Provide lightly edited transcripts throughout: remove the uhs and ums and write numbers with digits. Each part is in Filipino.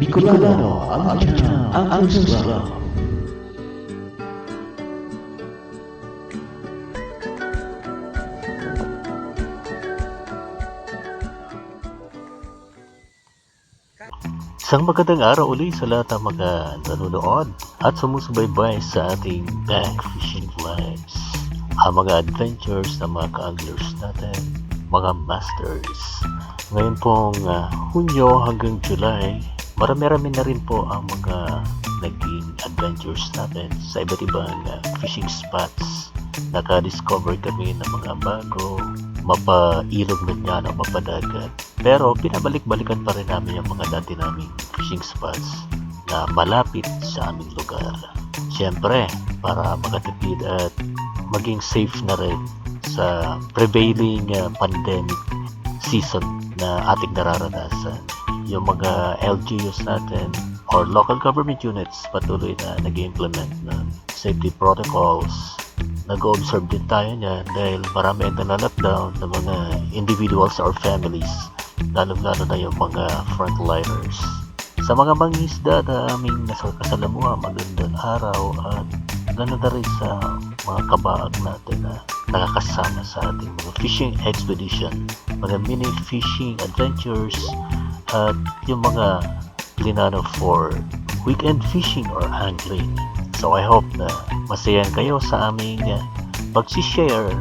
Bicolano, ang Angus Club. Isang magandang araw uli sa lahat ng mga nanonood at sumusubaybay sa ating back fishing vlogs. Ang mga adventures ng mga ka-anglers natin, mga masters. Ngayon pong Hunyo hanggang July, marami-rami na rin po ang mga naging adventures natin sa iba't ibang fishing spots. Naka-discover kami ng mga bago, mapailog na niya o mapadagat. Pero pinabalik-balikan pa rin namin yung mga dati naming fishing spots na malapit sa aming lugar. Siyempre, para makatipid at maging safe na rin sa prevailing pandemic season na ating nararanasan. Yung mga LGUs natin or local government units patuloy na nag-implement ng safety protocols. Nag-observe din tayo niyan dahil marami ang na-lockdown ng mga individuals or families, lalo-lalo na yung mga frontliners. Sa mga mangingisda na aming kasalamuha, magandang araw at ganoon na rin sa mga kabaag natin na nakakasama sa ating mga fishing expedition, mga mini fishing adventures at yung mga linano for weekend fishing or angling. So I hope na masayan kayo sa aming pag-share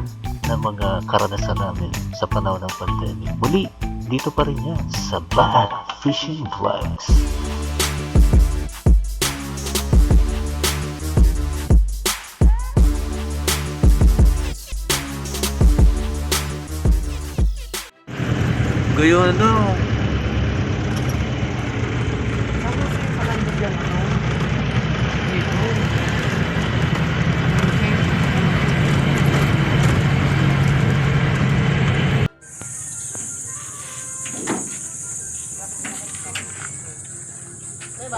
ng mga karanasan namin sa panahon ng pandemic. Muli, dito pa rin yan sa Back Fishing Vlogs. Gayon ano?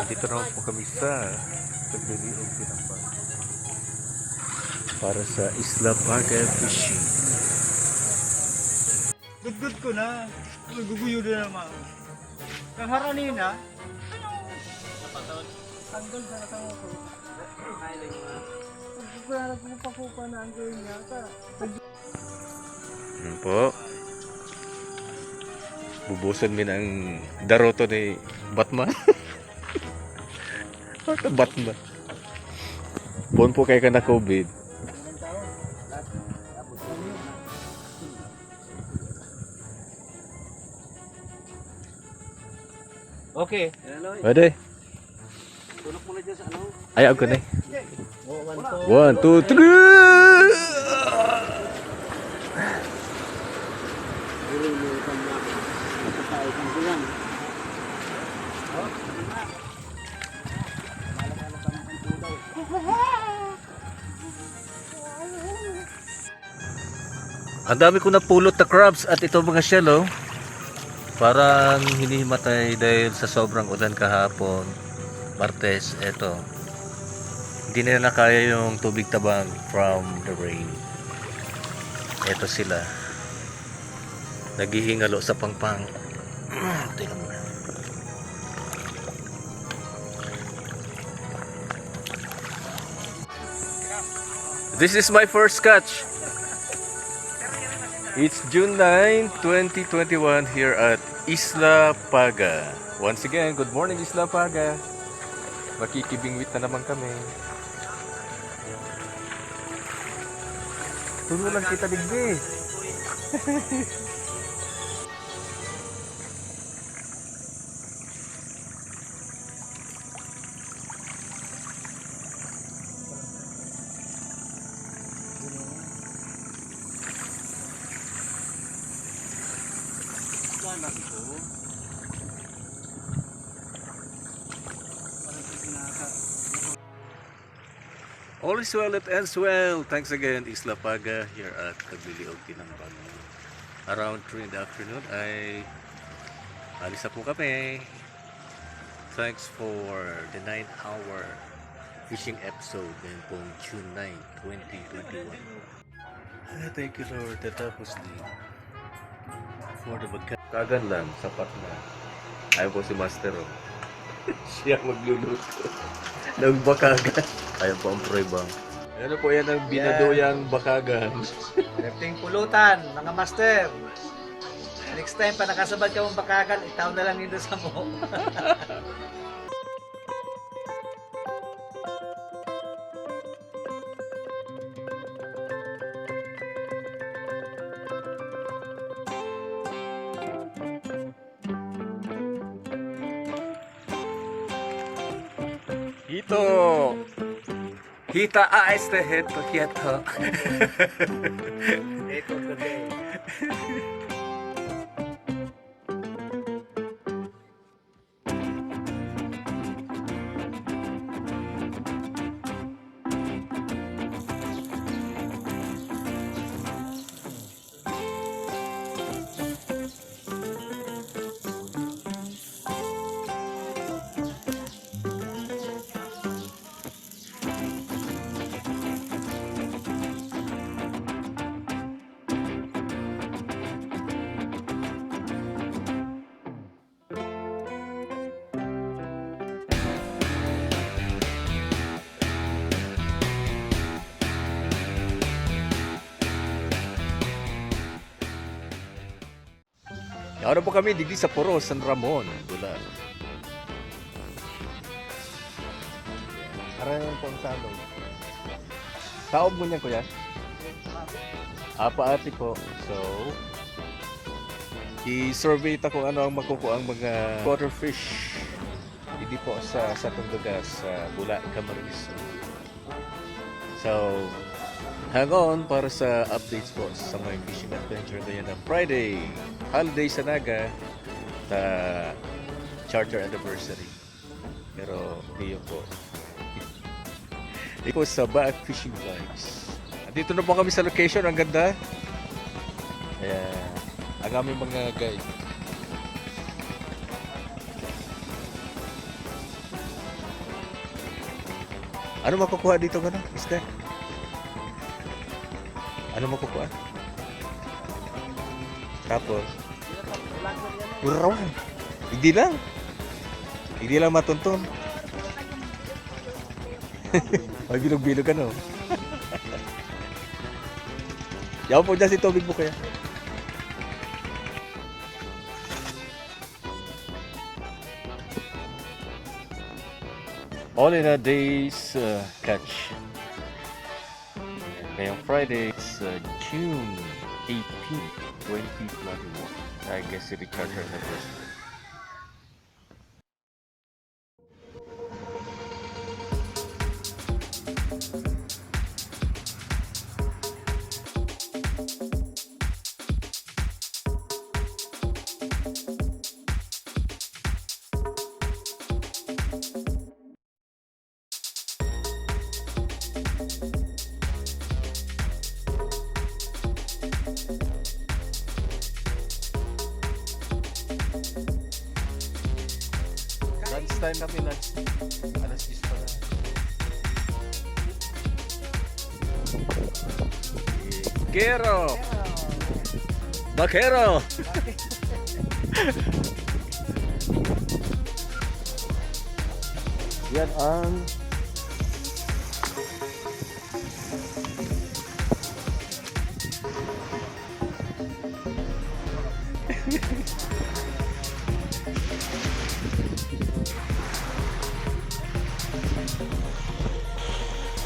Dito naman po kami sa Pagliliog Pinamban para sa Isla Paga Fishing. Good ko na. Guguyo na naman. Kaharanin na. Tanggal sa natang ko. Pagkukulat mo pa na ang gawin niya. Ano po? Bubusan min ang daroto ni Batman. Ano Batman? Buon po kayo ka na COVID. Okay. Pwede. Tulog muna dyan sa ano. Ayaw ko na eh. 1, 2, 3! Ang dami ko napulot na crabs at ito mga shell oh. Parang hinihimatay dahil sa sobrang ulan kahapon. Martes, eto. Hindi nila kaya yung tubig tabang from the rain. Eto sila. Naghihingalo sa pangpang. Tingnan mo. This is my first catch. It's June 9, 2021 here at Isla Paga. Once again, good morning Isla Paga. Makikibingwit na naman kami. Tulo lang kita digdi. All is well, it ends well. Thanks again, Isla Paga here at Pagliliog Pinamban. Around 3 in the afternoon ay alis na po kami. Thanks for the 9-hour fishing episode ngayon pong June 9, 2021. Thank you Lord, tatapos din. For the Kagan lang, sapat na. Ayaw po si Master oh. Siya magluluto ng bakagan. Ayan po ang prueba. Ano po yan ang binaduyang bakagan? Lefting pulutan, mga master. Next time pa nakasabad ka mong bakagan, itaw na lang dito sa mo. Hito! Hita este heto hito. Ito today. Ano po kami dito sa Puro, San Ramon, Bulan. Arayan po ang salong. Taob mo niyan, kuya? Apa-ati po. So, i-survey ta kung ano ang makukuha ang mga water fish. Hindi po sa Tunduga, sa Bula, Camarines. So, hang on para sa updates po sa mga fishing adventure ngayon ng Friday. Holiday sa Naga, charter anniversary. Pero hindi yun po. Ito sa Baak Fishing Vibes. Dito na po kami sa location, ang ganda. Ang aming mga guide. Ano makukuha dito ka na, mister? Ano makukuha? Tapos, purawan. Hindi lang matuntun. May bilog-bilog ano. Yaw po dyan si tubig mo kaya. All in a day's catch. Ngayong Friday, it's June 18, 2021. I guess it charter anniversary. Lunch time kami, lunch. Alas 10 pa na. Kero! Bakero! Yan ang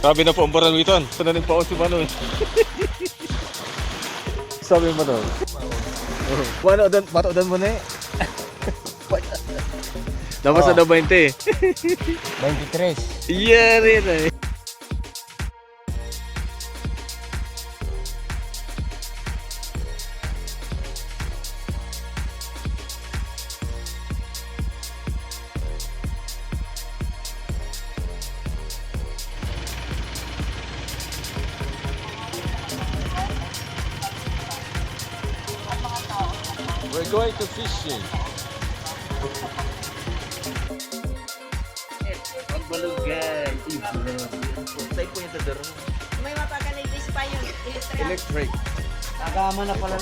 sabi na po ang Baranwitan. Saan na nagpaos si Manoy? Sabi mo doon. Matodan mo na eh. Dapat sa 20. 23. Yeah, rin eh. We're going to fishing. Ang balugay. Tayo po yung tadaro. May mapagalitis pa yun. Electric. Agama na pala.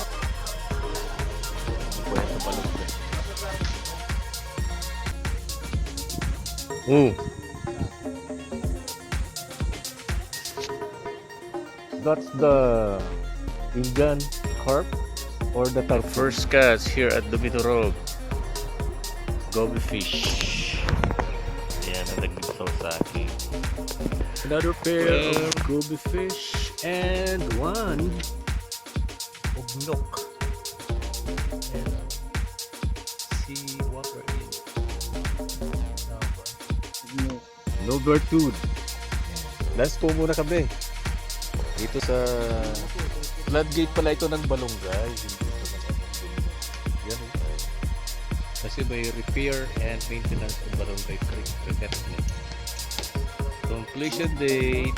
Oh. That's the Indian carp or the first catch here at Dumiturog. Goby fish. Yan ang nagbisaw sa akin. Another pair of goby fish and one ugnok. And sea water in. No bird food. Last po muna kami. Dito sa floodgate pala ito ng Balonggay. Hindi ito ng yan. Kasi may repair and maintenance ng Balonggay Creek Revetment. Completion date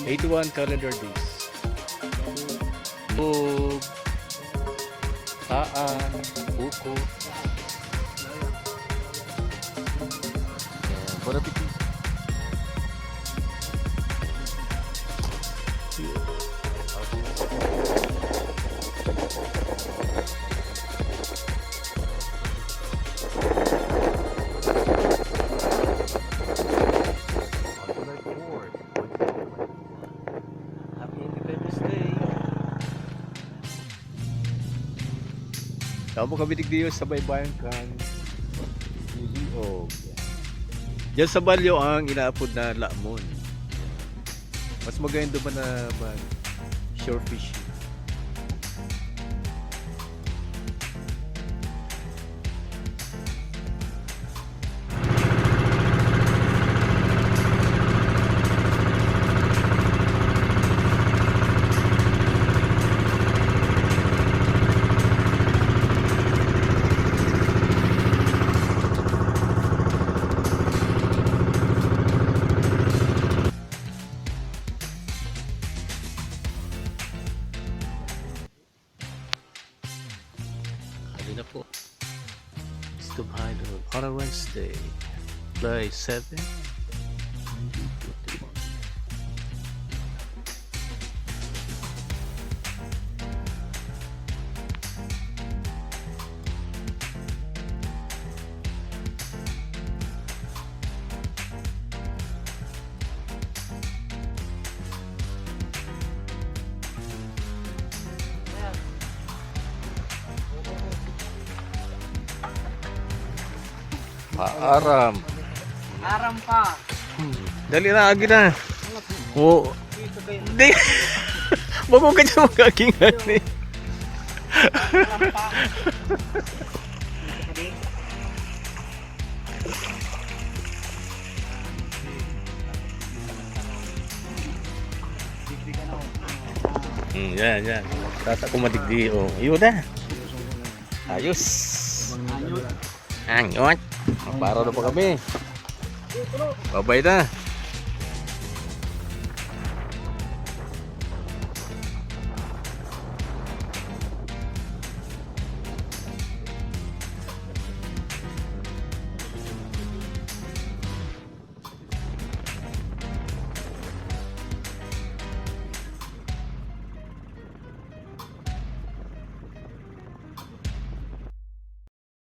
81 calendar days. Bug, taan, buko. Bon appetit. Tama kami digdiyo sa baybayan kan Liliog. Diyan sa Balyo ang inaapod na lamon. Mas maganda ba naman shore fishing? Na po. Stop Idol on a Wednesday, July 7, 2021. Paaram. Aram pa. Dali na, agi na. Oo. Di. Bago ka dyan magagingan eh. Aram pa. Yan, yan. Tata ko madigdi. Oh, yun na. Ayos. Anyot. Para na pa kami. Babay na.